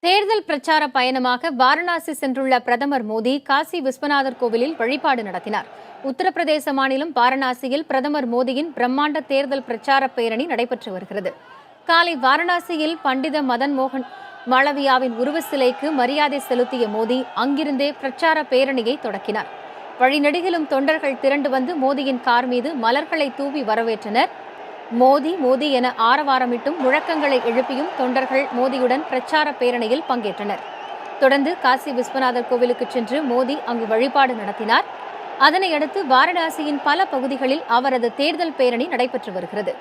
தேர்தல் பிரச்சார பயணமாக வாரணாசி சென்றுள்ள பிரதமர் மோடி காசி விஸ்வநாதர் கோவிலில் வழிபாடு நடத்தினார். உத்தரப்பிரதேச மாநிலம் வாரணாசியில் பிரதமர் மோடியின் பிரம்மாண்ட தேர்தல் பிரச்சார பேரணி நடைபெற்று வருகிறது. காலை வாரணாசியில் பண்டித மதன் மோகன் மாளவியாவின் உருவ சிலைக்கு மரியாதை செலுத்திய மோடி அங்கிருந்தே பிரச்சார பேரணியை தொடக்கினார். வழிநெடுகிலும் தொண்டர்கள் திரண்டு வந்து மோடியின் கார் மீது மலர்களை தூவி வரவேற்றனர். மோடி மோடி என ஆரவாரமிட்டும் முழக்கங்களை எழுப்பியும் தொண்டர்கள் மோடியுடன் பிரச்சார பேரணியில் பங்கேற்றனர். தொடர்ந்து காசி விஸ்வநாதர் கோவிலுக்கு சென்று மோடி அங்கு வழிபாடு நடத்தினார். அதனையடுத்து வாரணாசியின் பல பகுதிகளில் அவரது தேர்தல் பேரணி நடைபெற்று வருகிறது.